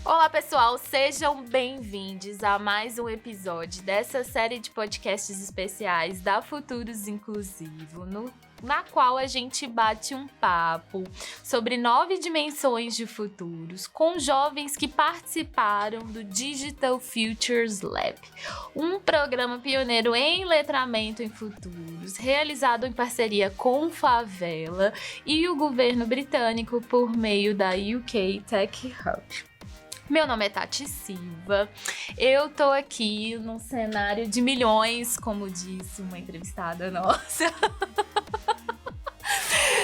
Olá, pessoal, sejam bem-vindos a mais um episódio dessa série de podcasts especiais da Futuros Inclusivo, na qual a gente bate um papo sobre 9 dimensões de futuros com jovens que participaram do Digital Futures Lab, um programa pioneiro em letramento em futuros, realizado em parceria com Favela e o governo britânico por meio da UK Tech Hub. Meu nome é Tati Silva, eu tô aqui num cenário de milhões, como disse uma entrevistada nossa.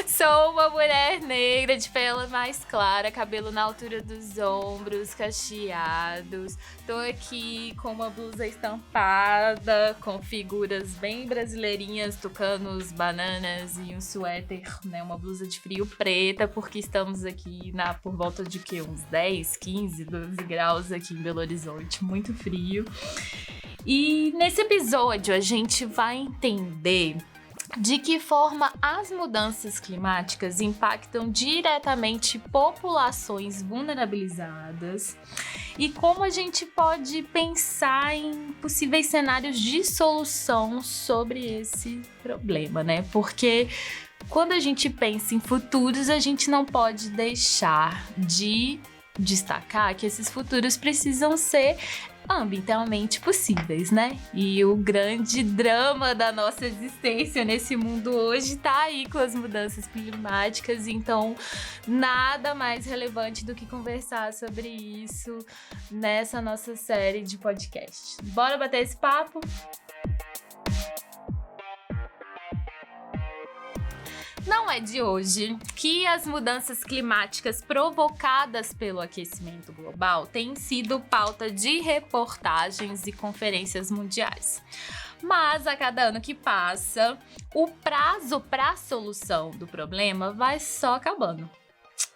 Sou uma mulher negra de pele mais clara, cabelo na altura dos ombros, cacheados. Tô aqui com uma blusa estampada, com figuras bem brasileirinhas, tucanos, bananas e um suéter, né? Uma blusa de frio preta, porque estamos aqui por volta de uns 10, 15, 12 graus aqui em Belo Horizonte, muito frio. E nesse episódio a gente vai entender de que forma as mudanças climáticas impactam diretamente populações vulnerabilizadas e como a gente pode pensar em possíveis cenários de solução sobre esse problema, né? Porque quando a gente pensa em futuros, a gente não pode deixar de destacar que esses futuros precisam ser ambientalmente possíveis, né? E o grande drama da nossa existência nesse mundo hoje tá aí com as mudanças climáticas, então nada mais relevante do que conversar sobre isso nessa nossa série de podcast. Bora bater esse papo? Não é de hoje que as mudanças climáticas provocadas pelo aquecimento global têm sido pauta de reportagens e conferências mundiais. Mas a cada ano que passa, o prazo para a solução do problema vai só acabando.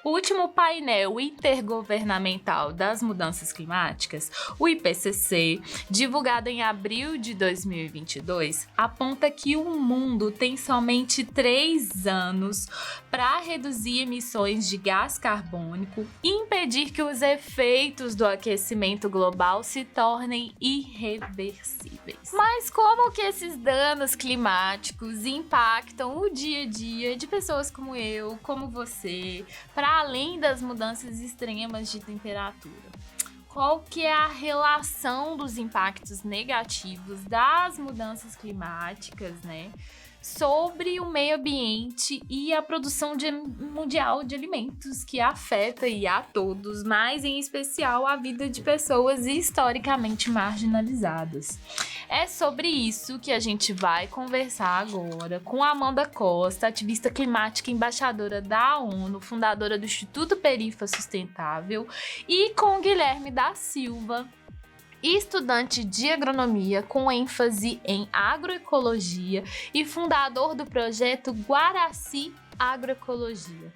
O último painel intergovernamental das mudanças climáticas, o IPCC, divulgado em abril de 2022, aponta que o mundo tem somente 3 anos para reduzir emissões de gás carbônico e impedir que os efeitos do aquecimento global se tornem irreversíveis. Mas como que esses danos climáticos impactam o dia a dia de pessoas como eu, como você, para além das mudanças extremas de temperatura? Qual que é a relação dos impactos negativos das mudanças climáticas, né, sobre o meio ambiente e a produção mundial de alimentos, que afeta a todos, mas em especial a vida de pessoas historicamente marginalizadas? É sobre isso que a gente vai conversar agora com Amanda Costa, ativista climática, embaixadora da ONU, fundadora do Instituto Perifa Sustentável, e com Guilherme da Silva, estudante de agronomia com ênfase em agroecologia e fundador do projeto Guaraci Agroecologia.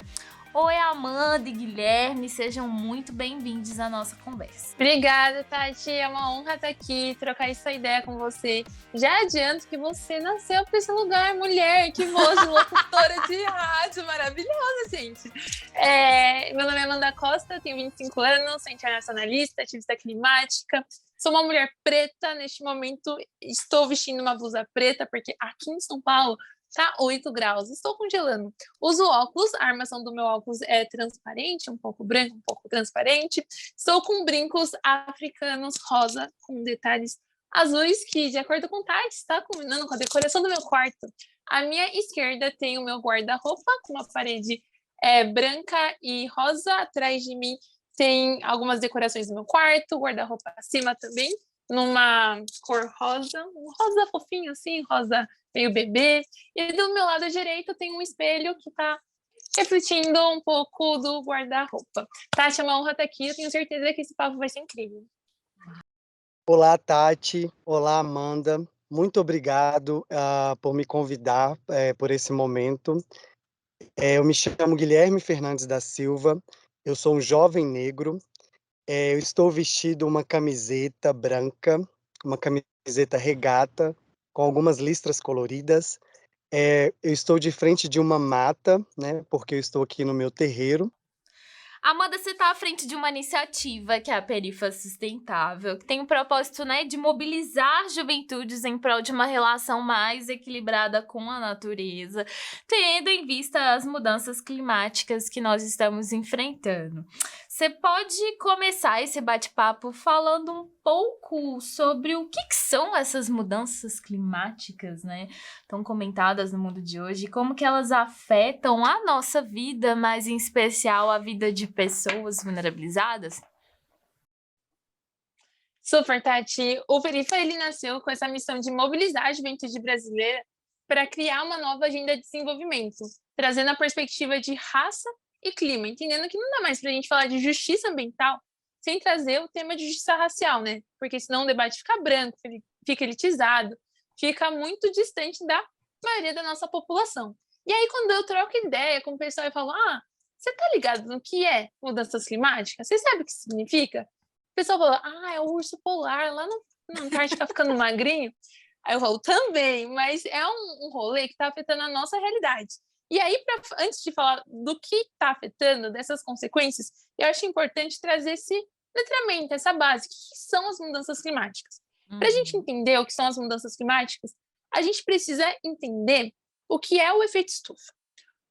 Oi, Amanda e Guilherme, sejam muito bem-vindos à nossa conversa. Obrigada, Tati. É uma honra estar aqui, trocar essa ideia com você. Já adianto que você nasceu para esse lugar, mulher. Que voz de locutora de rádio maravilhosa, gente. Meu nome é Amanda Costa, tenho 25 anos, sou internacionalista, ativista climática. Sou uma mulher preta. Neste momento, estou vestindo uma blusa preta, porque aqui em São Paulo tá 8 graus, estou congelando. Uso óculos, a armação do meu óculos é transparente, um pouco branco, um pouco transparente. Estou com brincos africanos rosa, com detalhes azuis, que de acordo com Tati, está combinando com a decoração do meu quarto. À minha esquerda tem o meu guarda-roupa, com uma parede branca e rosa. Atrás de mim tem algumas decorações do meu quarto, guarda-roupa acima também, numa cor rosa, um rosa fofinho assim, rosa meio bebê. E do meu lado direito tem um espelho que está refletindo um pouco do guarda-roupa. Tati, é uma honra estar aqui, eu tenho certeza que esse papo vai ser incrível. Olá, Tati. Olá, Amanda. Muito obrigado por me convidar por esse momento. Eu me chamo Guilherme Fernandes da Silva, eu sou um jovem negro. Eu estou vestido uma camiseta branca, uma camiseta regata, com algumas listras coloridas. Eu estou de frente de uma mata, né, porque eu estou aqui no meu terreiro. Amanda, você está à frente de uma iniciativa que é a Perifa Sustentável, que tem o propósito, né, de mobilizar juventudes em prol de uma relação mais equilibrada com a natureza, tendo em vista as mudanças climáticas que nós estamos enfrentando. Você pode começar esse bate-papo falando um pouco sobre o que são essas mudanças climáticas, né? Tão comentadas no mundo de hoje, como que elas afetam a nossa vida, mas em especial a vida de pessoas vulnerabilizadas? Super, Tati. O Perifa, ele nasceu com essa missão de mobilizar a juventude brasileira para criar uma nova agenda de desenvolvimento, trazendo a perspectiva de raça e clima, entendendo que não dá mais para a gente falar de justiça ambiental sem trazer o tema de justiça racial, né? Porque senão o debate fica branco, fica elitizado, fica muito distante da maioria da nossa população. E aí, quando eu troco ideia com o pessoal e falo, você tá ligado no que é mudanças climáticas? Você sabe o que significa? O pessoal fala, é o urso polar lá na Antártica ficando magrinho. Aí eu falo, também, mas é um rolê que está afetando a nossa realidade. E aí, antes de falar do que está afetando, dessas consequências, eu acho importante trazer esse letramento, essa base. O que são as mudanças climáticas? Para a gente entender o que são as mudanças climáticas, a gente precisa entender o que é o efeito estufa.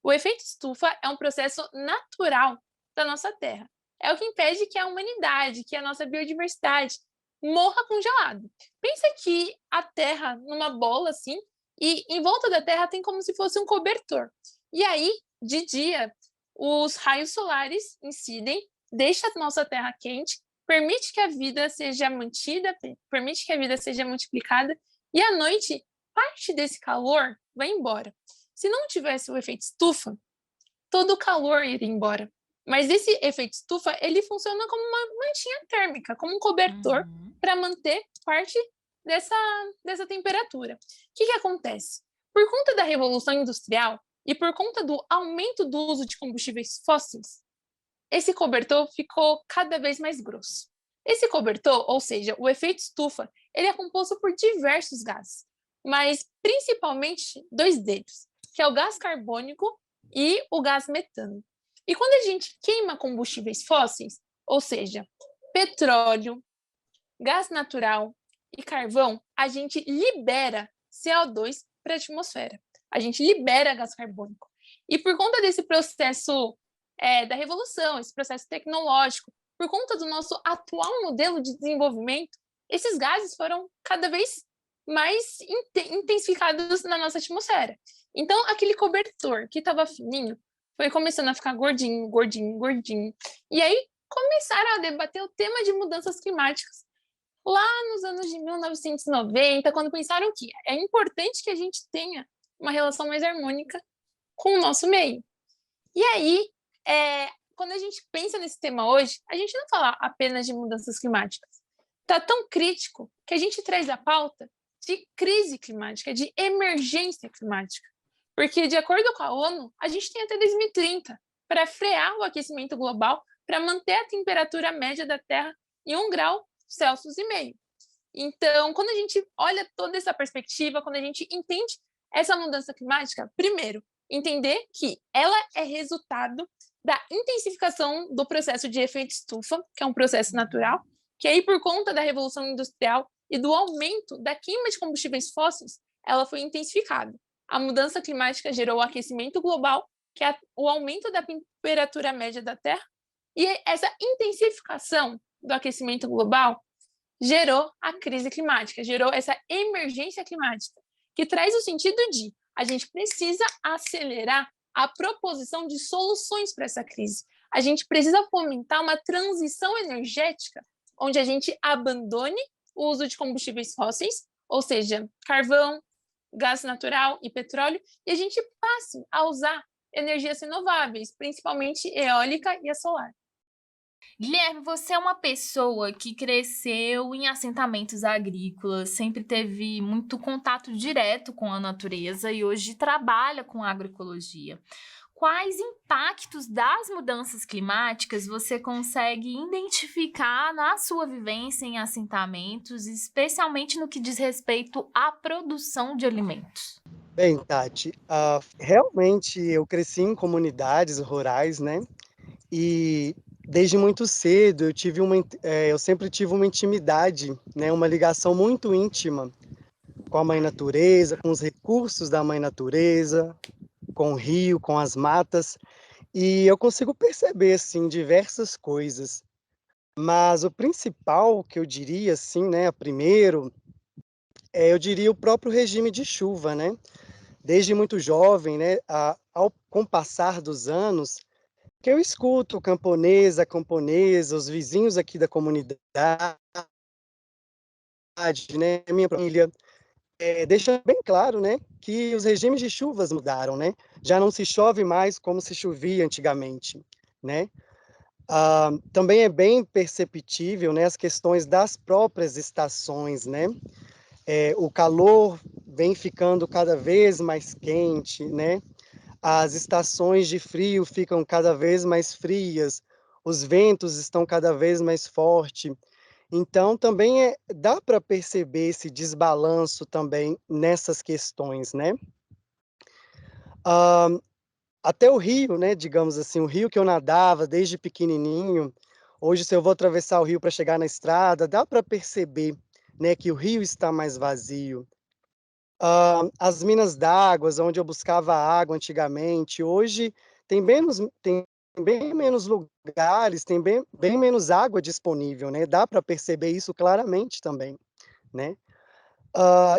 O efeito estufa é um processo natural da nossa Terra. É o que impede que a humanidade, que a nossa biodiversidade morra congelado. Pensa que a Terra numa bola assim, e em volta da Terra tem como se fosse um cobertor. E aí, de dia, os raios solares incidem, deixa a nossa Terra quente, permite que a vida seja mantida, permite que a vida seja multiplicada, e à noite, parte desse calor vai embora. Se não tivesse o efeito estufa, todo o calor iria embora. Mas esse efeito estufa, ele funciona como uma mantinha térmica, como um cobertor para manter parte dessa temperatura. O que acontece? Por conta da Revolução Industrial e por conta do aumento do uso de combustíveis fósseis, esse cobertor ficou cada vez mais grosso. Esse cobertor, ou seja, o efeito estufa, ele é composto por diversos gases, mas principalmente dois deles, que é o gás carbônico e o gás metano. E quando a gente queima combustíveis fósseis, ou seja, petróleo, gás natural e carvão, a gente libera CO2 para a atmosfera. A gente libera gás carbônico. E por conta desse processo da revolução, esse processo tecnológico, por conta do nosso atual modelo de desenvolvimento, esses gases foram cada vez mais intensificados na nossa atmosfera. Então, aquele cobertor que estava fininho foi começando a ficar gordinho, gordinho, gordinho. E aí começaram a debater o tema de mudanças climáticas lá nos anos de 1990, quando pensaram que é importante que a gente tenha uma relação mais harmônica com o nosso meio. E aí, quando a gente pensa nesse tema hoje, a gente não fala apenas de mudanças climáticas. Está tão crítico que a gente traz a pauta de crise climática, de emergência climática. Porque, de acordo com a ONU, a gente tem até 2030 para frear o aquecimento global, para manter a temperatura média da Terra em 1,5 graus Celsius. Então, quando a gente olha toda essa perspectiva, quando a gente entende essa mudança climática, primeiro, entender que ela é resultado da intensificação do processo de efeito estufa, que é um processo natural, que aí, por conta da Revolução Industrial e do aumento da queima de combustíveis fósseis, ela foi intensificada. A mudança climática gerou o aquecimento global, que é o aumento da temperatura média da Terra, e essa intensificação do aquecimento global gerou a crise climática, gerou essa emergência climática, que traz o sentido de a gente precisa acelerar a proposição de soluções para essa crise. A gente precisa fomentar uma transição energética onde a gente abandone o uso de combustíveis fósseis, ou seja, carvão, gás natural e petróleo, e a gente passe a usar energias renováveis, principalmente eólica e a solar. Guilherme, você é uma pessoa que cresceu em assentamentos agrícolas, sempre teve muito contato direto com a natureza e hoje trabalha com agroecologia. Quais impactos das mudanças climáticas você consegue identificar na sua vivência em assentamentos, especialmente no que diz respeito à produção de alimentos? Bem, Tati, realmente eu cresci em comunidades rurais, né? E desde muito cedo eu sempre tive uma intimidade, né, uma ligação muito íntima com a mãe natureza, com os recursos da mãe natureza, com o rio, com as matas, e eu consigo perceber, assim, diversas coisas. Mas o principal que eu diria, assim, né, primeiro, eu diria o próprio regime de chuva, né? Desde muito jovem, né, com o passar dos anos, que eu escuto camponesa, camponesa, os vizinhos aqui da comunidade, né, minha família, deixa bem claro, né, que os regimes de chuvas mudaram, né? Já não se chove mais como se chovia antigamente, né? Também é bem perceptível, né, as questões das próprias estações, né? O calor vem ficando cada vez mais quente, né? As estações de frio ficam cada vez mais frias, os ventos estão cada vez mais fortes. Então, também dá para perceber esse desbalanço também nessas questões, né? Ah, Até o rio, né, digamos assim, o rio que eu nadava desde pequenininho, hoje se eu vou atravessar o rio para chegar na estrada, dá para perceber, né, que o rio está mais vazio. As minas d'água, onde eu buscava água antigamente, hoje tem bem menos lugares, tem bem menos água disponível, né, dá para perceber isso claramente também, né.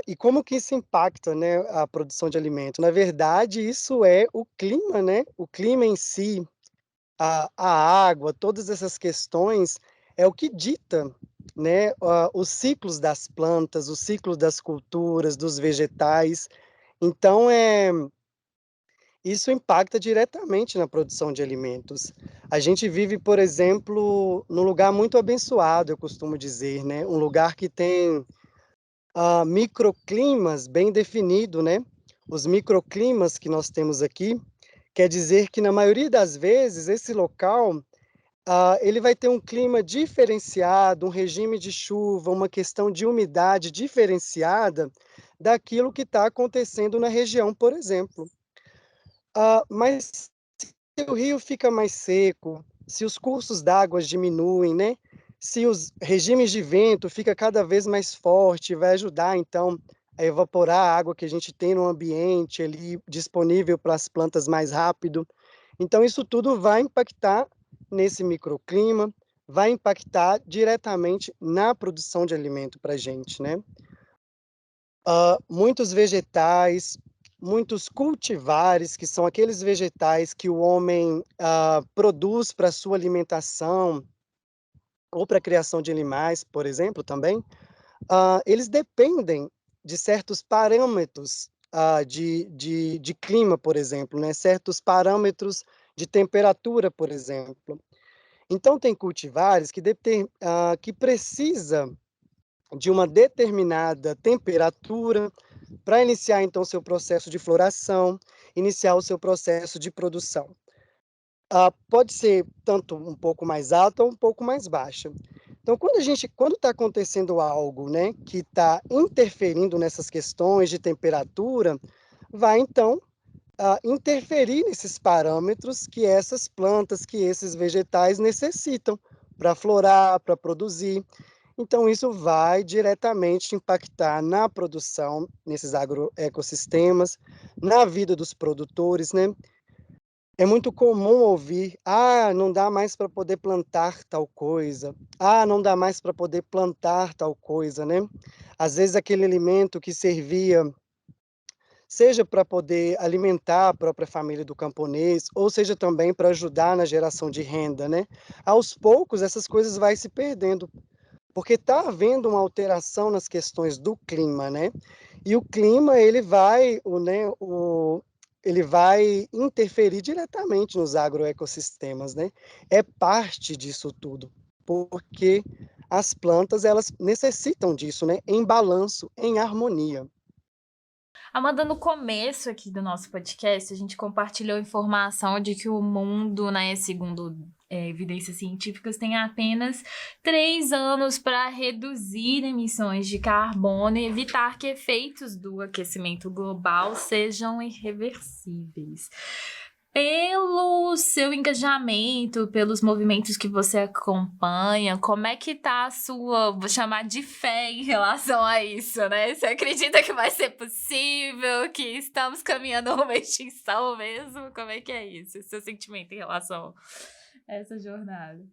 E como que isso impacta, né, a produção de alimento? Na verdade, isso é o clima, né, o clima em si, a água, todas essas questões é o que dita, né, os ciclos das plantas, os ciclos das culturas, dos vegetais. Então, isso impacta diretamente na produção de alimentos. A gente vive, por exemplo, num lugar muito abençoado, eu costumo dizer, né, um lugar que tem microclimas bem definido, né? Os microclimas que nós temos aqui, quer dizer que na maioria das vezes esse local, ele vai ter um clima diferenciado, um regime de chuva, uma questão de umidade diferenciada daquilo que está acontecendo na região, por exemplo. Mas se o rio fica mais seco, se os cursos d'água diminuem, né? Se os regimes de vento fica cada vez mais forte, vai ajudar então a evaporar a água que a gente tem no ambiente ali disponível para as plantas mais rápido. Então isso tudo vai impactar nesse microclima, vai impactar diretamente na produção de alimento para a gente, né? Muitos vegetais, muitos cultivares, que são aqueles vegetais que o homem produz para sua alimentação ou para a criação de animais, por exemplo, também, eles dependem de certos parâmetros de clima, por exemplo, né? Certos parâmetros de temperatura, por exemplo. Então, tem cultivares que precisa de uma determinada temperatura para iniciar então seu processo de floração, iniciar o seu processo de produção. Pode ser tanto um pouco mais alta ou um pouco mais baixa. Então, quando está acontecendo algo, né, que está interferindo nessas questões de temperatura, vai então interferir nesses parâmetros que essas plantas, que esses vegetais necessitam para florar, para produzir. Então, isso vai diretamente impactar na produção, nesses agroecossistemas, na vida dos produtores, né? É muito comum ouvir: "Ah, não dá mais para poder plantar tal coisa. Ah, não dá mais para poder plantar tal coisa", né? Às vezes aquele alimento que servia, seja para poder alimentar a própria família do camponês, ou seja também para ajudar na geração de renda, né? Aos poucos essas coisas vai se perdendo. Porque está havendo uma alteração nas questões do clima, né? E o clima ele vai interferir diretamente nos agroecossistemas, né? É parte disso tudo, porque as plantas elas necessitam disso, né? Em balanço, em harmonia. Amanda, no começo aqui do nosso podcast, a gente compartilhou informação de que o mundo, né, segundo evidências científicas, tem apenas 3 anos para reduzir emissões de carbono e evitar que efeitos do aquecimento global sejam irreversíveis. Pelo seu engajamento, pelos movimentos que você acompanha, como é que tá a sua, vou chamar de fé em relação a isso, né? Você acredita que vai ser possível, que estamos caminhando a uma extinção mesmo? Como é que é isso? Seu sentimento em relação a essa jornada?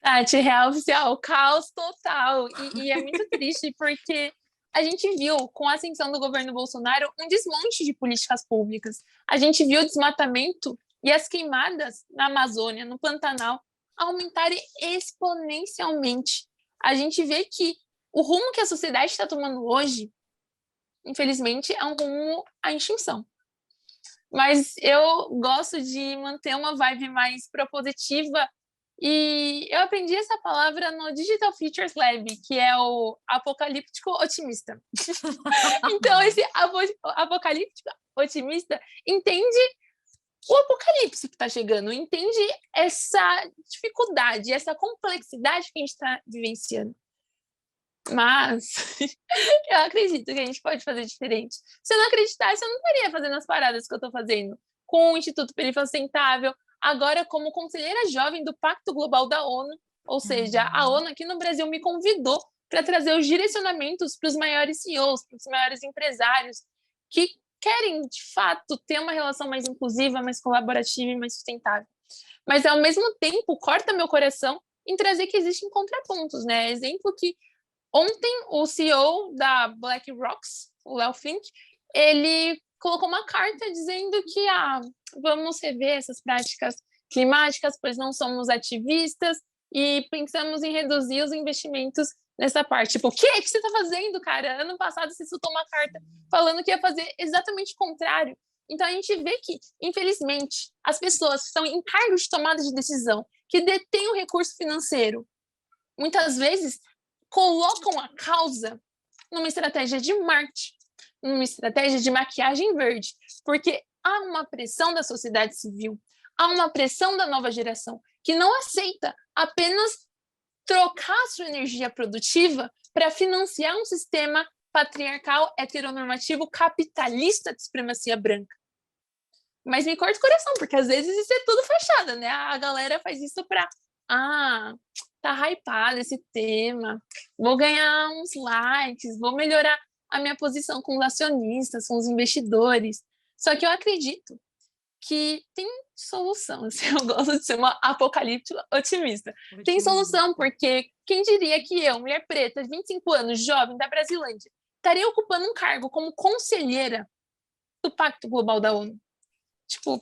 Tati, real oficial, caos total. E é muito triste porque a gente viu, com a ascensão do governo Bolsonaro, um desmonte de políticas públicas. A gente viu o desmatamento e as queimadas na Amazônia, no Pantanal, aumentarem exponencialmente. A gente vê que o rumo que a sociedade está tomando hoje, infelizmente, é um rumo à extinção. Mas eu gosto de manter uma vibe mais propositiva e eu aprendi essa palavra no Digital Futures Lab, que é o apocalíptico otimista. Então, esse apocalíptico otimista entende o apocalipse que está chegando, entende essa dificuldade, essa complexidade que a gente está vivenciando. Mas eu acredito que a gente pode fazer diferente. Se eu não acreditasse, eu não estaria fazendo as paradas que eu estou fazendo com o Instituto Perifa Sustentável, agora como conselheira jovem do Pacto Global da ONU, ou seja, a ONU aqui no Brasil me convidou para trazer os direcionamentos para os maiores CEOs, para os maiores empresários que querem, de fato, ter uma relação mais inclusiva, mais colaborativa e mais sustentável. Mas, ao mesmo tempo, corta meu coração em trazer que existem contrapontos, né? Exemplo que ontem o CEO da BlackRock, o Léo Fink, ele colocou uma carta dizendo que vamos rever essas práticas climáticas, pois não somos ativistas e pensamos em reduzir os investimentos nessa parte. Tipo, o que você está fazendo, cara? Ano passado você soltou uma carta falando que ia fazer exatamente o contrário. Então a gente vê que, infelizmente, as pessoas que estão em cargos de tomada de decisão, que detêm o recurso financeiro, muitas vezes colocam a causa numa estratégia de marketing, numa estratégia de maquiagem verde, porque há uma pressão da sociedade civil, há uma pressão da nova geração que não aceita apenas trocar sua energia produtiva para financiar um sistema patriarcal, heteronormativo, capitalista de supremacia branca. Mas me corta o coração, porque às vezes isso é tudo fachada, né? A galera faz isso para tá hypado esse tema, vou ganhar uns likes, vou melhorar a minha posição com os acionistas, com os investidores. Só que eu acredito que tem solução. Assim, eu gosto de ser uma apocalíptica otimista. Tem solução, porque quem diria que eu, mulher preta, de 25 anos, jovem, da Brasilândia, estaria ocupando um cargo como conselheira do Pacto Global da ONU? Tipo,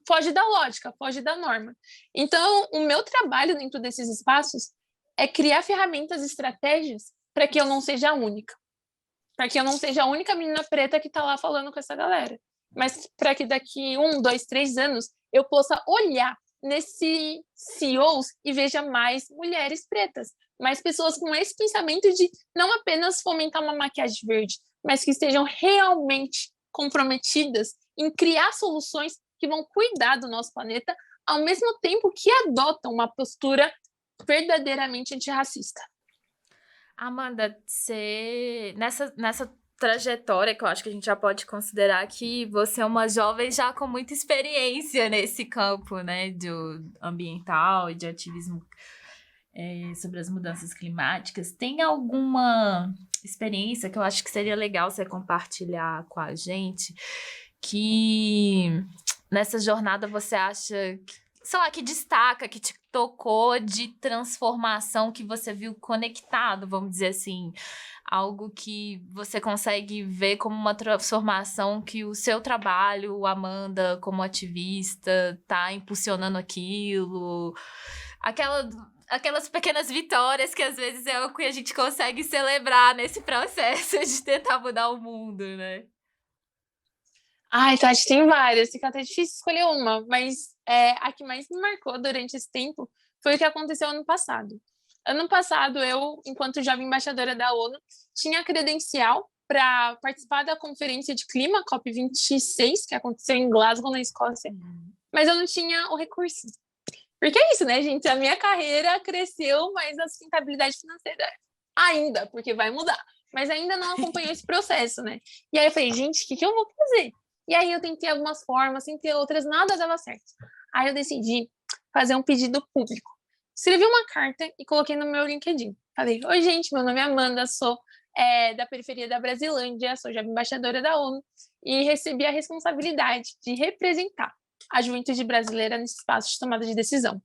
foge da lógica, foge da norma. Então, o meu trabalho dentro desses espaços é criar ferramentas e estratégias para que eu não seja a única. Para que eu não seja a única menina preta que está lá falando com essa galera. Mas para que daqui 1, 2, 3 anos eu possa olhar nesses CEOs e veja mais mulheres pretas, mais pessoas com esse pensamento de não apenas fomentar uma maquiagem verde, mas que estejam realmente comprometidas em criar soluções que vão cuidar do nosso planeta, ao mesmo tempo que adotam uma postura verdadeiramente antirracista. Amanda, você nessa trajetória que eu acho que a gente já pode considerar que você é uma jovem já com muita experiência nesse campo, né, do ambiental e de ativismo sobre as mudanças climáticas. Tem alguma experiência que eu acho que seria legal você compartilhar com a gente, que nessa jornada você acha, sei lá, que destaca, que te tocou de transformação, que você viu conectado, vamos dizer assim, algo que você consegue ver como uma transformação que o seu trabalho, Amanda, como ativista, tá impulsionando aquilo, aquelas pequenas vitórias que às vezes é o que a gente consegue celebrar nesse processo de tentar mudar o mundo, né? Ai, Tati, tem várias, fica até difícil escolher uma, mas a que mais me marcou durante esse tempo foi o que aconteceu ano passado. Ano passado, eu, enquanto jovem embaixadora da ONU, tinha credencial para participar da Conferência de Clima, COP26, que aconteceu em Glasgow, na Escócia, mas eu não tinha o recurso. Porque é isso, né, gente? A minha carreira cresceu, mas a sustentabilidade financeira ainda, porque vai mudar, mas ainda não acompanhou esse processo, né? E aí eu falei, gente, o que eu vou fazer? E aí eu tentei algumas formas, tentei outras, nada dava certo. Aí eu decidi fazer um pedido público. Escrevi uma carta e coloquei no meu LinkedIn. Falei, oi gente, meu nome é Amanda, sou da periferia da Brasilândia, sou já embaixadora da ONU e recebi a responsabilidade de representar a juventude brasileira nesse espaço de tomada de decisão.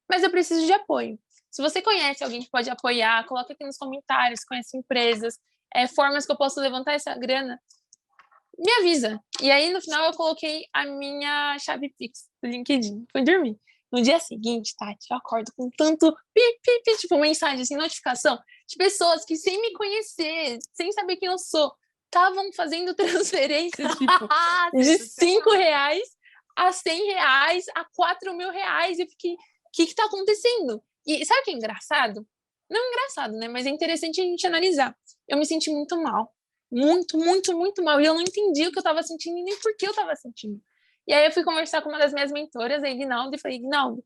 Mas eu preciso de apoio. Se você conhece alguém que pode apoiar, coloca aqui nos comentários, conhece empresas, formas que eu posso levantar essa grana, me avisa. E aí, no final, eu coloquei a minha chave Pix do LinkedIn. Fui dormir. No dia seguinte, Tati, eu acordo com tanto tipo, mensagem, assim, notificação de pessoas que, sem me conhecer, sem saber quem eu sou, estavam fazendo transferências, tipo, de R$5 a R$100 a R$4.000. Eu fiquei, o que tá acontecendo? E sabe o que é engraçado? Não engraçado, né? Mas é interessante a gente analisar. Eu me senti muito mal. Muito, muito, muito mal. E eu não entendi o que eu estava sentindo e nem por que eu estava sentindo. E aí eu fui conversar com uma das minhas mentoras, a Ignaldo, e falei, Ignaldo,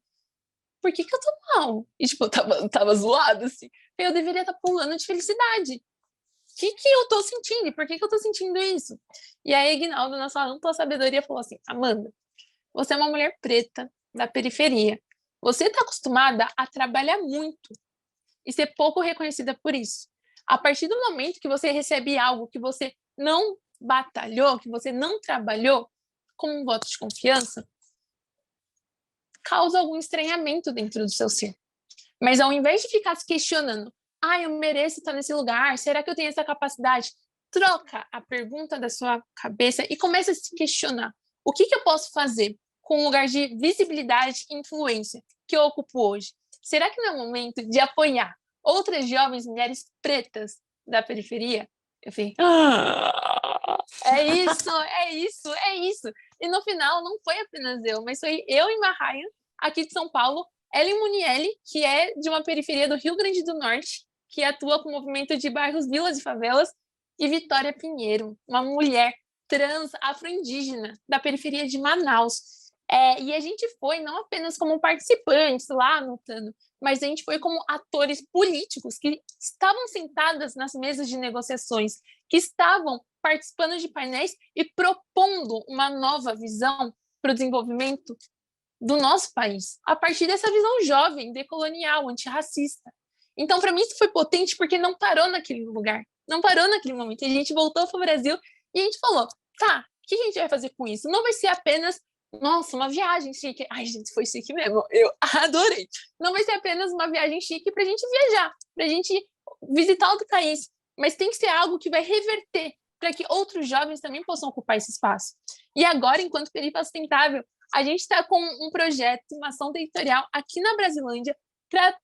por que eu tô mal? E tipo, eu tava zoada, assim. Eu deveria estar pulando de felicidade. O que eu tô sentindo? E por que eu tô sentindo isso? E aí Ignaldo, na sua ampla sabedoria, falou assim, Amanda, você é uma mulher preta, da periferia. Você tá acostumada a trabalhar muito e ser pouco reconhecida por isso. A partir do momento que você recebe algo que você não batalhou, que você não trabalhou, como um voto de confiança, causa algum estranhamento dentro do seu ser. Mas ao invés de ficar se questionando, eu mereço estar nesse lugar, será que eu tenho essa capacidade? Troca a pergunta da sua cabeça e começa a se questionar. O que eu posso fazer com o lugar de visibilidade e influência que eu ocupo hoje? Será que não é o momento de apoiar outras jovens mulheres pretas da periferia? Eu falei, é isso. E no final não foi apenas eu, mas foi eu e Marraia, aqui de São Paulo, Ellen Munielli, que é de uma periferia do Rio Grande do Norte, que atua com o movimento de bairros, vilas e favelas, e Vitória Pinheiro, uma mulher trans afro-indígena da periferia de Manaus. E a gente foi não apenas como participantes lá anotando, mas a gente foi como atores políticos que estavam sentadas nas mesas de negociações, que estavam participando de painéis e propondo uma nova visão para o desenvolvimento do nosso país, a partir dessa visão jovem, decolonial, antirracista. Então, para mim, isso foi potente porque não parou naquele lugar, não parou naquele momento. A gente voltou para o Brasil e a gente falou, tá, o que a gente vai fazer com isso? Não vai ser apenas, nossa, uma viagem chique. Ai, gente, foi chique mesmo, eu adorei. Não vai ser apenas uma viagem chique para a gente viajar, para a gente visitar outro país, mas tem que ser algo que vai reverter para que outros jovens também possam ocupar esse espaço. E agora, enquanto Perifa Sustentável, a gente está com um projeto, uma ação territorial aqui na Brasilândia para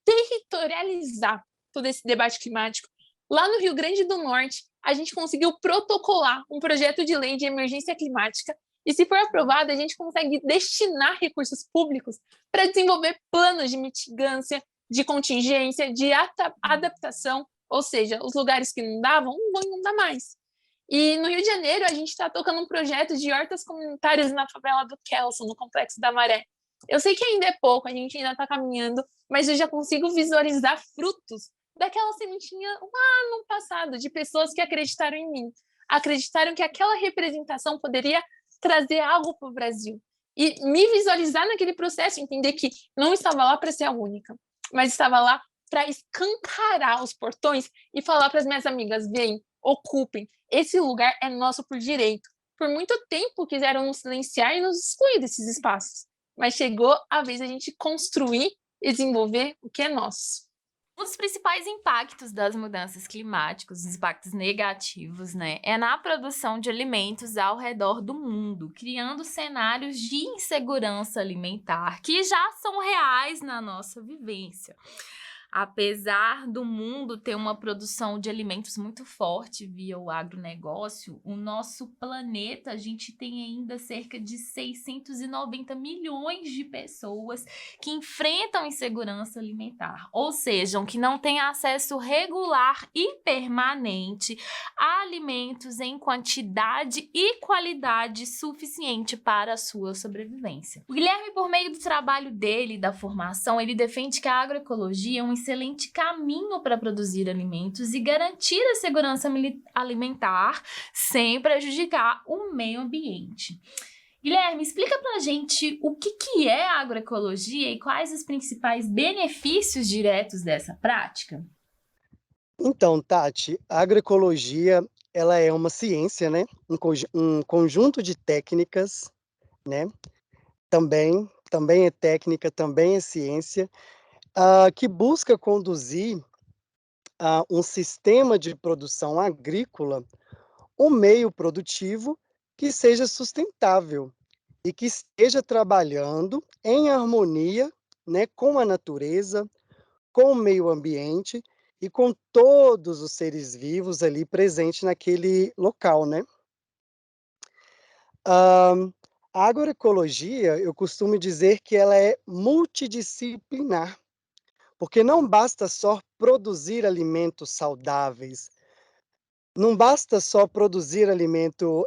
territorializar todo esse debate climático. Lá no Rio Grande do Norte, a gente conseguiu protocolar um projeto de lei de emergência climática e, se for aprovado, a gente consegue destinar recursos públicos para desenvolver planos de mitigância, de contingência, de adaptação, ou seja, os lugares que não davam, não vão inundar mais. E no Rio de Janeiro, a gente está tocando um projeto de hortas comunitárias na favela do Kelson, no Complexo da Maré. Eu sei que ainda é pouco, a gente ainda está caminhando, mas eu já consigo visualizar frutos daquela sementinha lá no passado, de pessoas que acreditaram em mim, acreditaram que aquela representação poderia trazer algo para o Brasil. E me visualizar naquele processo, entender que não estava lá para ser a única, mas estava lá para escancarar os portões e falar para as minhas amigas, vem, ocupem, esse lugar é nosso por direito. Por muito tempo quiseram nos silenciar e nos excluir desses espaços, mas chegou a vez a gente construir e desenvolver o que é nosso. Um dos principais impactos das mudanças climáticas, os impactos negativos, né, é na produção de alimentos ao redor do mundo, criando cenários de insegurança alimentar que já são reais na nossa vivência. Apesar do mundo ter uma produção de alimentos muito forte via o agronegócio, o nosso planeta, a gente tem ainda cerca de 690 milhões de pessoas que enfrentam insegurança alimentar, ou seja, que não têm acesso regular e permanente a alimentos em quantidade e qualidade suficiente para a sua sobrevivência. O Guilherme, por meio do trabalho dele e da formação, ele defende que a agroecologia é um excelente caminho para produzir alimentos e garantir a segurança alimentar sem prejudicar o meio ambiente. Guilherme, explica pra gente o que é a agroecologia e quais os principais benefícios diretos dessa prática? Então, Tati, a agroecologia, ela é uma ciência, né? Um conjunto de técnicas, né? Também é técnica, também é ciência, que busca conduzir um sistema de produção agrícola, um meio produtivo que seja sustentável e que esteja trabalhando em harmonia, né, com a natureza, com o meio ambiente e com todos os seres vivos ali presentes naquele local, né? A agroecologia, eu costumo dizer que ela é multidisciplinar, porque não basta só produzir alimentos saudáveis, não basta só produzir alimento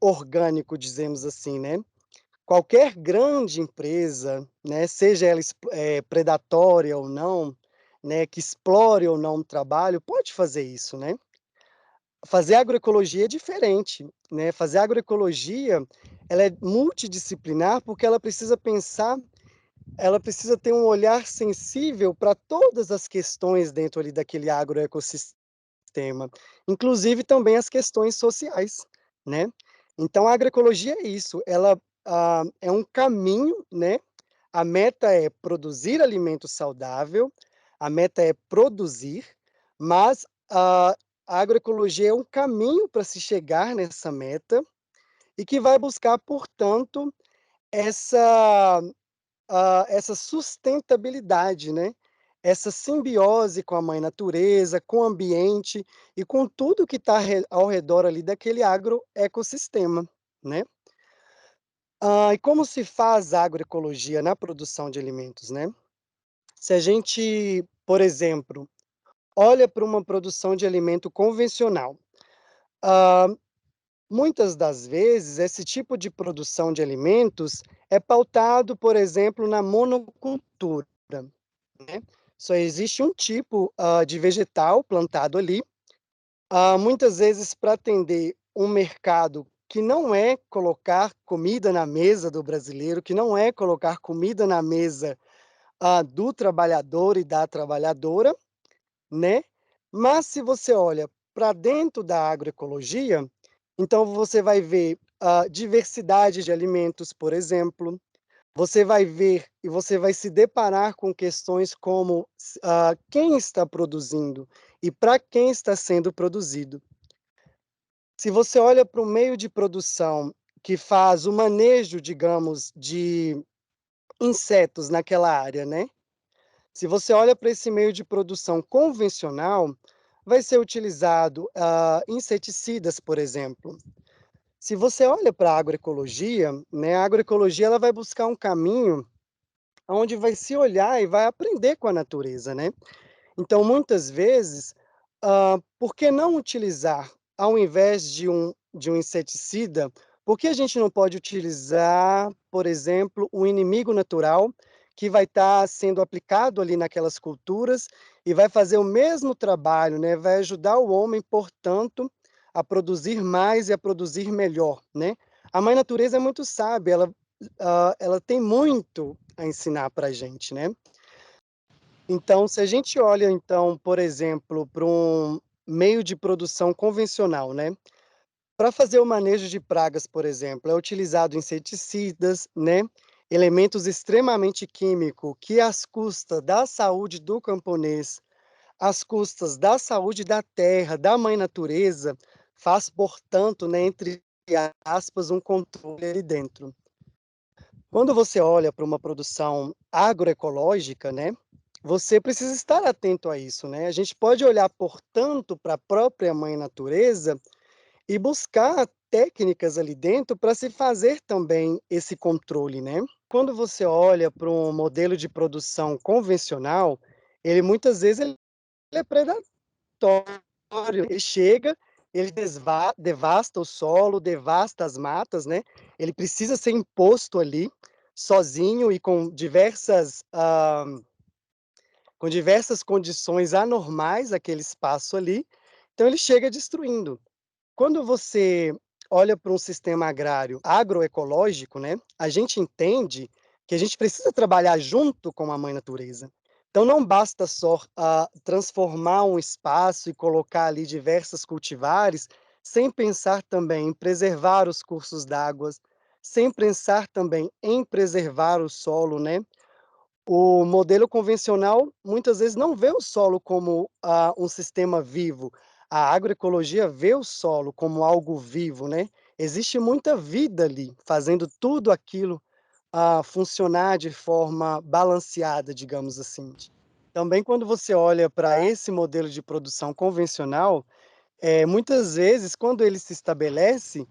orgânico, dizemos assim, né? Qualquer grande empresa, né, seja ela predatória ou não, né, que explore ou não o trabalho, pode fazer isso, né? Fazer agroecologia é diferente, né? Fazer agroecologia, ela é multidisciplinar porque ela precisa pensar, ela precisa ter um olhar sensível para todas as questões dentro ali daquele agroecossistema, inclusive também as questões sociais, né? Então a agroecologia é isso, ela é um caminho, né? A meta é produzir alimento saudável, a meta é produzir, mas a agroecologia é um caminho para se chegar nessa meta e que vai buscar, portanto, essa, essa sustentabilidade, né? Essa simbiose com a mãe natureza, com o ambiente e com tudo que está ao redor ali daquele agroecossistema, né? E como se faz a agroecologia na produção de alimentos, né? Se a gente, por exemplo, olha para uma produção de alimento convencional, ah, muitas das vezes esse tipo de produção de alimentos é pautado, por exemplo, na monocultura, né? Só existe um tipo de vegetal plantado ali, muitas vezes para atender um mercado que não é colocar comida na mesa do brasileiro, que não é colocar comida na mesa do trabalhador e da trabalhadora, né? Mas se você olha para dentro da agroecologia, então você vai ver a diversidade de alimentos, por exemplo, você vai ver e você vai se deparar com questões como quem está produzindo e para quem está sendo produzido. Se você olha para o meio de produção que faz o manejo, digamos, de insetos naquela área, né? Se você olha para esse meio de produção convencional, vai ser utilizado inseticidas, por exemplo. Se você olha para a agroecologia, né, a agroecologia ela vai buscar um caminho onde vai se olhar e vai aprender com a natureza, né? Então, muitas vezes, por que não utilizar, ao invés de um inseticida, por que a gente não pode utilizar, por exemplo, um inimigo natural que vai estar sendo aplicado ali naquelas culturas e vai fazer o mesmo trabalho, né? Vai ajudar o homem, portanto, a produzir mais e a produzir melhor, né? A mãe natureza é muito sábia, ela tem muito a ensinar para a gente, né? Então, se a gente olha, então, por exemplo, para um meio de produção convencional, né? Para fazer o manejo de pragas, por exemplo, é utilizado inseticidas, né? Elementos extremamente químicos que, às custas da saúde do camponês, às custas da saúde da terra, da mãe natureza, faz, portanto, né, entre aspas, um controle ali dentro. Quando você olha para uma produção agroecológica, né, você precisa estar atento a isso, né? A gente pode olhar, portanto, para a própria mãe natureza e buscar técnicas ali dentro para se fazer também esse controle, né? Quando você olha para um modelo de produção convencional, ele muitas vezes ele é predatório, ele chega, ele devasta o solo, devasta as matas, né? Ele precisa ser imposto ali sozinho e com diversas com diversas condições anormais aquele espaço ali, então ele chega destruindo. Quando você olha para um sistema agrário agroecológico, né, a gente entende que a gente precisa trabalhar junto com a mãe natureza. Então não basta só transformar um espaço e colocar ali diversas cultivares, sem pensar também em preservar os cursos d'água, sem pensar também em preservar o solo, né? O modelo convencional muitas vezes não vê o solo como um sistema vivo. A agroecologia vê o solo como algo vivo, né? Existe muita vida ali, fazendo tudo aquilo funcionar de forma balanceada, digamos assim. Também quando você olha para esse modelo de produção convencional, muitas vezes quando ele se estabelece,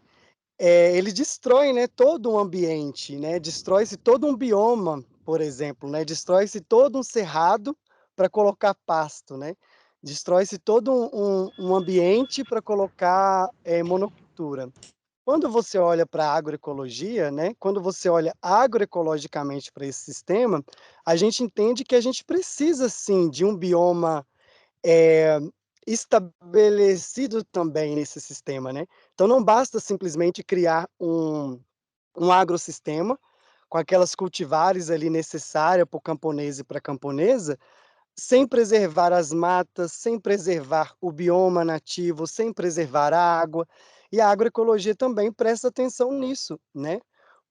ele destrói, né, todo um ambiente, né, destrói-se todo um bioma, por exemplo, né, destrói-se todo um cerrado para colocar pasto, né, destrói-se todo um ambiente para colocar monocultura. Quando você olha para a agroecologia, né, quando você olha agroecologicamente para esse sistema, a gente entende que a gente precisa sim de um bioma eh, estabelecido também nesse sistema, né. Então não basta simplesmente criar um agrossistema, com aquelas cultivares ali necessária para o camponês e para a camponesa, sem preservar as matas, sem preservar o bioma nativo, sem preservar a água. E a agroecologia também presta atenção nisso, né,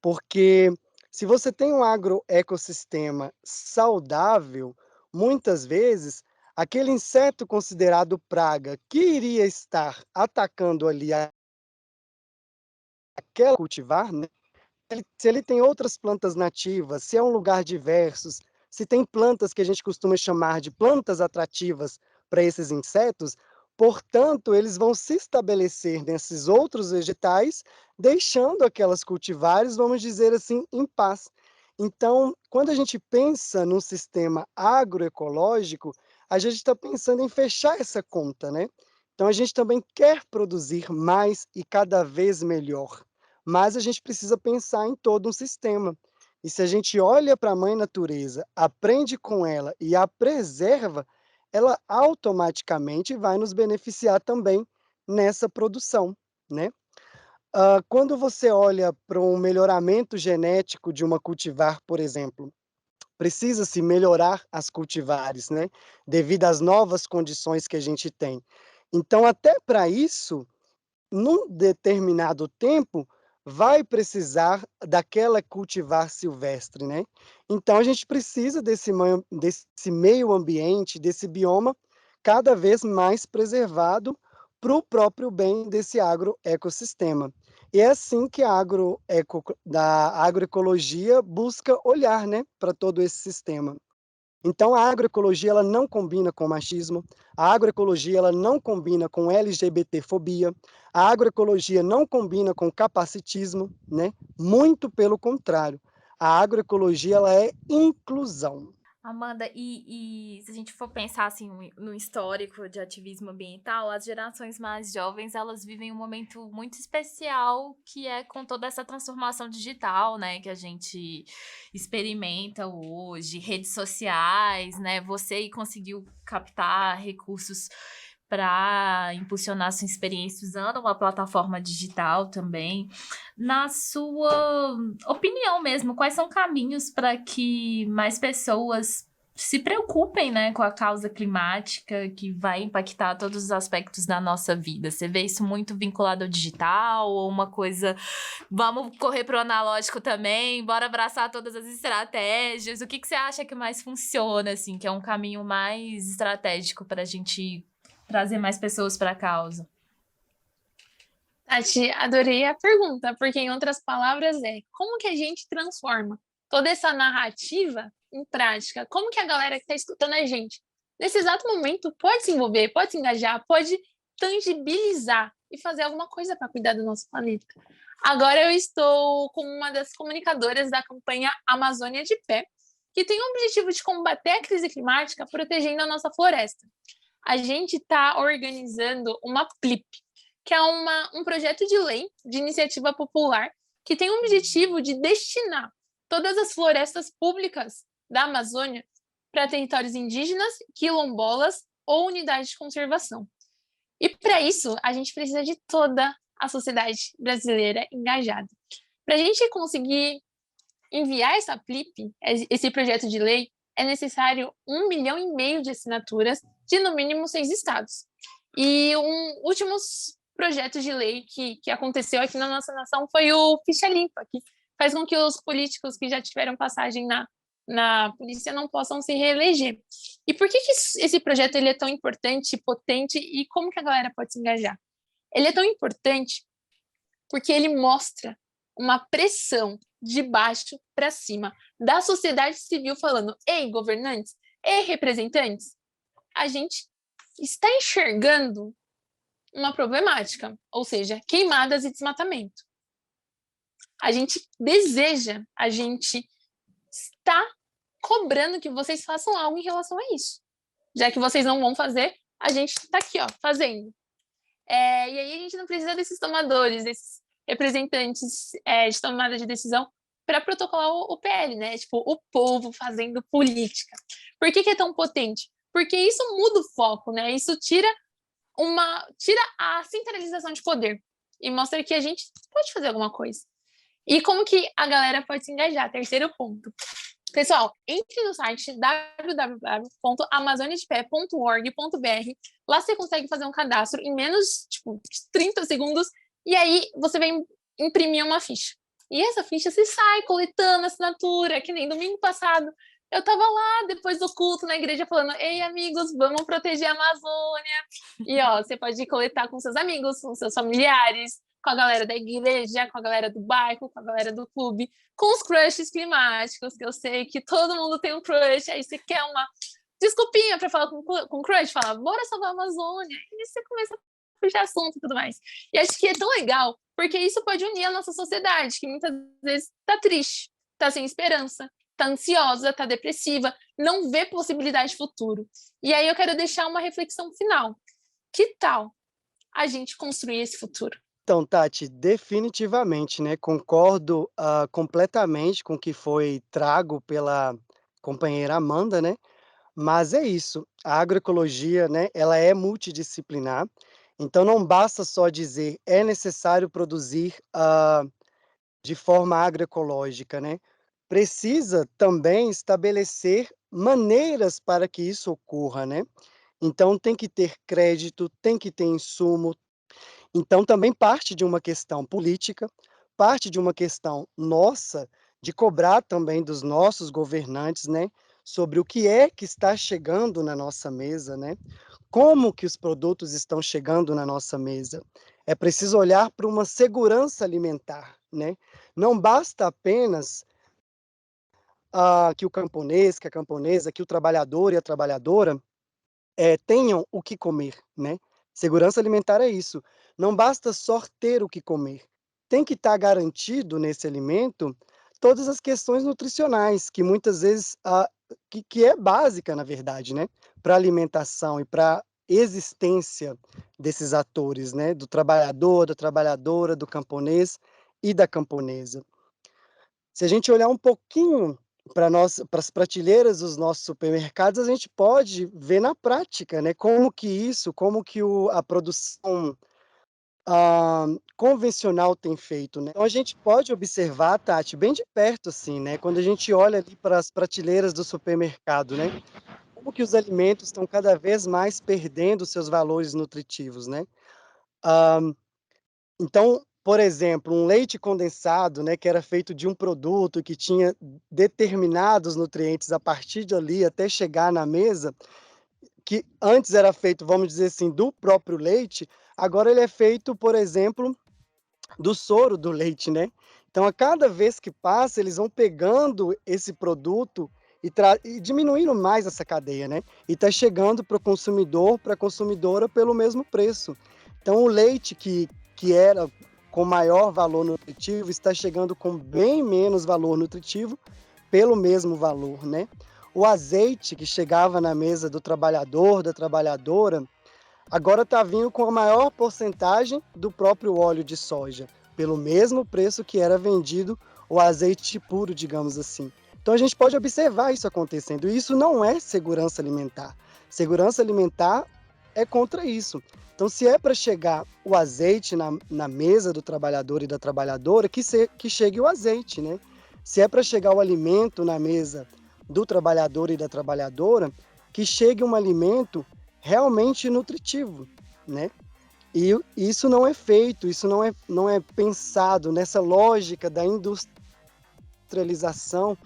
porque se você tem um agroecossistema saudável, muitas vezes aquele inseto considerado praga que iria estar atacando ali aquela cultivar, né, se ele tem outras plantas nativas, se é um lugar diverso, se tem plantas que a gente costuma chamar de plantas atrativas para esses insetos, portanto, eles vão se estabelecer nesses outros vegetais, deixando aquelas cultivares, vamos dizer assim, em paz. Então, quando a gente pensa num sistema agroecológico, a gente está pensando em fechar essa conta, né? Então, a gente também quer produzir mais e cada vez melhor, mas a gente precisa pensar em todo um sistema. E se a gente olha para a mãe natureza, aprende com ela e a preserva, ela automaticamente vai nos beneficiar também nessa produção, né. Quando você olha para um melhoramento genético de uma cultivar, por exemplo, precisa-se melhorar as cultivares, né, devido às novas condições que a gente tem. Então até para isso, num determinado tempo, vai precisar daquela cultivar silvestre, né. Então a gente precisa desse meio ambiente, desse bioma cada vez mais preservado para o próprio bem desse agroecossistema. E é assim que a da agroecologia busca olhar, né, para todo esse sistema. Então a agroecologia ela não combina com machismo, a agroecologia ela não combina com LGBTfobia, a agroecologia não combina com capacitismo, né, muito pelo contrário, a agroecologia ela é inclusão. Amanda, e se a gente for pensar assim no histórico de ativismo ambiental, as gerações mais jovens elas vivem um momento muito especial que é com toda essa transformação digital, né, que a gente experimenta hoje, redes sociais, né? Você conseguiu captar recursos para impulsionar sua experiência usando uma plataforma digital também. Na sua opinião mesmo, quais são caminhos para que mais pessoas se preocupem, né, com a causa climática que vai impactar todos os aspectos da nossa vida? Você vê isso muito vinculado ao digital ou uma coisa, vamos correr pro analógico também, bora abraçar todas as estratégias? O que você acha que mais funciona, assim, que é um caminho mais estratégico para a gente trazer mais pessoas para a causa? Tati, adorei a pergunta, porque em outras palavras como que a gente transforma toda essa narrativa em prática? Como que a galera que está escutando a gente, nesse exato momento, pode se envolver, pode se engajar, pode tangibilizar e fazer alguma coisa para cuidar do nosso planeta? Agora eu estou como uma das comunicadoras da campanha Amazônia de Pé, que tem o objetivo de combater a crise climática protegendo a nossa floresta. A gente está organizando uma PLIP, que é um projeto de lei de iniciativa popular que tem o objetivo de destinar todas as florestas públicas da Amazônia para territórios indígenas, quilombolas ou unidades de conservação. E para isso, a gente precisa de toda a sociedade brasileira engajada. Para a gente conseguir enviar essa PLIP, esse projeto de lei, é necessário 1,5 milhão de assinaturas de, no mínimo, 6 estados. E um último projeto de lei que aconteceu aqui na nossa nação foi o Ficha Limpa, que faz com que os políticos que já tiveram passagem na polícia não possam se reeleger. E por que esse projeto ele é tão importante, potente, e como que a galera pode se engajar? Ele é tão importante porque ele mostra uma pressão de baixo para cima da sociedade civil falando: ei, governantes, ei, representantes, a gente está enxergando uma problemática, ou seja, queimadas e desmatamento. A gente deseja, a gente está cobrando que vocês façam algo em relação a isso. Já que vocês não vão fazer, a gente está aqui, ó, fazendo. E aí a gente não precisa desses tomadores, desses representantes de tomada de decisão para protocolar o PL, né? Tipo, o povo fazendo política. Por que é tão potente? Porque isso muda o foco, né? Isso tira a centralização de poder e mostra que a gente pode fazer alguma coisa. E como que a galera pode se engajar? Terceiro ponto. Pessoal, entre no site www.amazoniadepé.org.br. Lá você consegue fazer um cadastro em menos de 30 segundos e aí você vai imprimir uma ficha. E essa ficha você sai coletando assinatura, que nem domingo passado. Eu tava lá depois do culto na igreja falando: ei, amigos, vamos proteger a Amazônia. E ó, você pode coletar com seus amigos, com seus familiares, com a galera da igreja, com a galera do bairro, com a galera do clube, com os crushes climáticos, que eu sei que todo mundo tem um crush, aí você quer uma desculpinha para falar com o crush, fala: bora salvar a Amazônia. E você começa a puxar assunto e tudo mais. E acho que é tão legal, porque isso pode unir a nossa sociedade, que muitas vezes tá triste, tá sem esperança, tá ansiosa, tá depressiva, não vê possibilidade de futuro. E aí eu quero deixar uma reflexão final. Que tal a gente construir esse futuro? Então, Tati, definitivamente, né? Concordo completamente com o que foi trago pela companheira Amanda, né? Mas é isso, a agroecologia, né, ela é multidisciplinar, então não basta só dizer é necessário produzir de forma agroecológica, né? Precisa também estabelecer maneiras para que isso ocorra, né? Então tem que ter crédito, tem que ter insumo. Então também parte de uma questão política, parte de uma questão nossa, de cobrar também dos nossos governantes, né, sobre o que é que está chegando na nossa mesa, né? Como que os produtos estão chegando na nossa mesa. É preciso olhar para uma segurança alimentar, né? Não basta apenas que o camponês, que a camponesa, que o trabalhador e a trabalhadora tenham o que comer, né? Segurança alimentar é isso. Não basta só ter o que comer. Tem que estar garantido nesse alimento todas as questões nutricionais, que muitas vezes que é básica, na verdade, né? Para a alimentação e para a existência desses atores, né? Do trabalhador, da trabalhadora, do camponês e da camponesa. Se a gente olhar um pouquinho para as prateleiras dos nossos supermercados, a gente pode ver na prática, né? Como que a produção convencional tem feito, né? Então a gente pode observar, Tati, bem de perto, assim, né? Quando a gente olha ali para as prateleiras do supermercado, né? Como que os alimentos estão cada vez mais perdendo seus valores nutritivos, né? Então, por exemplo, um leite condensado, né, que era feito de um produto que tinha determinados nutrientes a partir dali até chegar na mesa, que antes era feito, vamos dizer assim, do próprio leite, agora ele é feito, por exemplo, do soro do leite, né? Então, a cada vez que passa, eles vão pegando esse produto e diminuindo mais essa cadeia, né? E está chegando para o consumidor, para a consumidora, pelo mesmo preço. Então, o leite que era com maior valor nutritivo está chegando com bem menos valor nutritivo pelo mesmo valor, né? O azeite que chegava na mesa do trabalhador, da trabalhadora, agora está vindo com a maior porcentagem do próprio óleo de soja, pelo mesmo preço que era vendido o azeite puro, digamos assim. Então a gente pode observar isso acontecendo. E isso não é segurança alimentar. Segurança alimentar é contra isso. Então, se é para chegar o azeite na mesa do trabalhador e da trabalhadora, que chegue o azeite, né? Se é para chegar o alimento na mesa do trabalhador e da trabalhadora, que chegue um alimento realmente nutritivo, né? E isso não é feito, isso não é pensado nessa lógica da industrialização.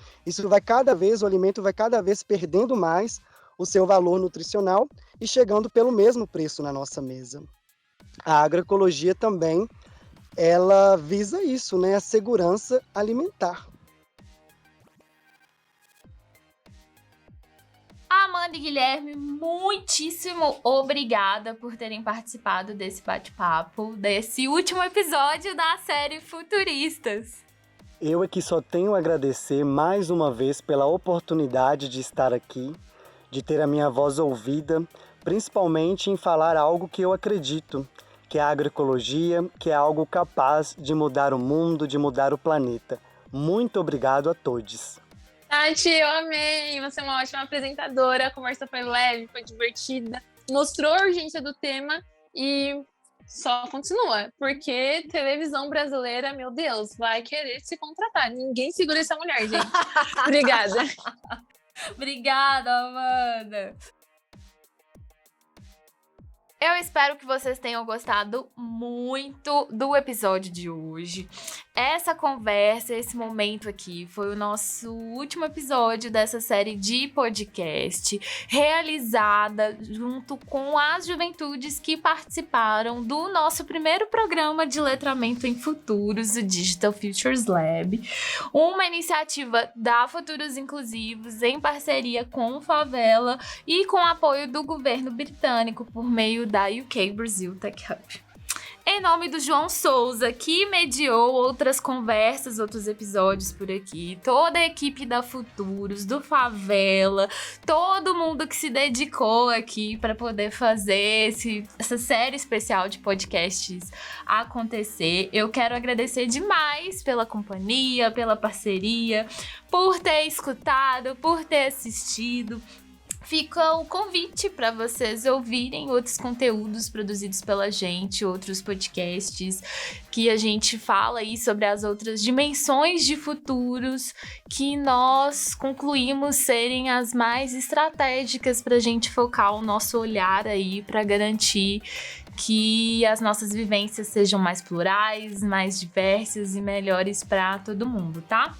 O alimento vai cada vez perdendo mais o seu valor nutricional e chegando pelo mesmo preço na nossa mesa. A agroecologia também, ela visa isso, né? A segurança alimentar. Amanda e Guilherme, muitíssimo obrigada por terem participado desse bate-papo, desse último episódio da série Futuristas. Eu aqui só tenho a agradecer mais uma vez pela oportunidade de estar aqui, de ter a minha voz ouvida, principalmente em falar algo que eu acredito, que é a agroecologia, que é algo capaz de mudar o mundo, de mudar o planeta. Muito obrigado a todos. Tati, eu amei! Você é uma ótima apresentadora, a conversa foi leve, foi divertida, mostrou a urgência do tema e só continua, porque televisão brasileira, meu Deus, vai querer se contratar. Ninguém segura essa mulher, gente. Obrigada. Obrigada, Amanda! Eu espero que vocês tenham gostado muito do episódio de hoje. Essa conversa, esse momento aqui, foi o nosso último episódio dessa série de podcast, realizada junto com as juventudes que participaram do nosso primeiro programa de letramento em futuros, o Digital Futures Lab, uma iniciativa da Futuros Inclusivos em parceria com o Favela e com apoio do governo britânico por meio da UK Brasil Tech Hub. Em nome do João Souza, que mediou outras conversas, outros episódios por aqui, toda a equipe da Futuros, do Favela, todo mundo que se dedicou aqui para poder fazer essa série especial de podcasts acontecer. Eu quero agradecer demais pela companhia, pela parceria, por ter escutado, por ter assistido. Fica o convite para vocês ouvirem outros conteúdos produzidos pela gente, outros podcasts que a gente fala aí sobre as outras dimensões de futuros que nós concluímos serem as mais estratégicas para a gente focar o nosso olhar aí para garantir que as nossas vivências sejam mais plurais, mais diversas e melhores para todo mundo, tá?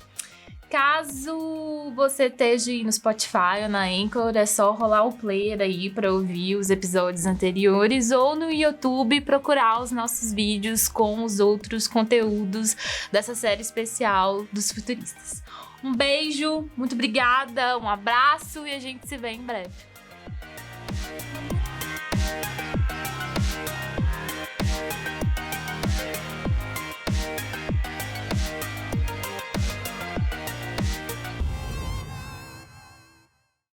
Caso você esteja no Spotify ou na Anchor, é só rolar o player aí para ouvir os episódios anteriores ou no YouTube procurar os nossos vídeos com os outros conteúdos dessa série especial dos futuristas. Um beijo, muito obrigada, um abraço e a gente se vê em breve.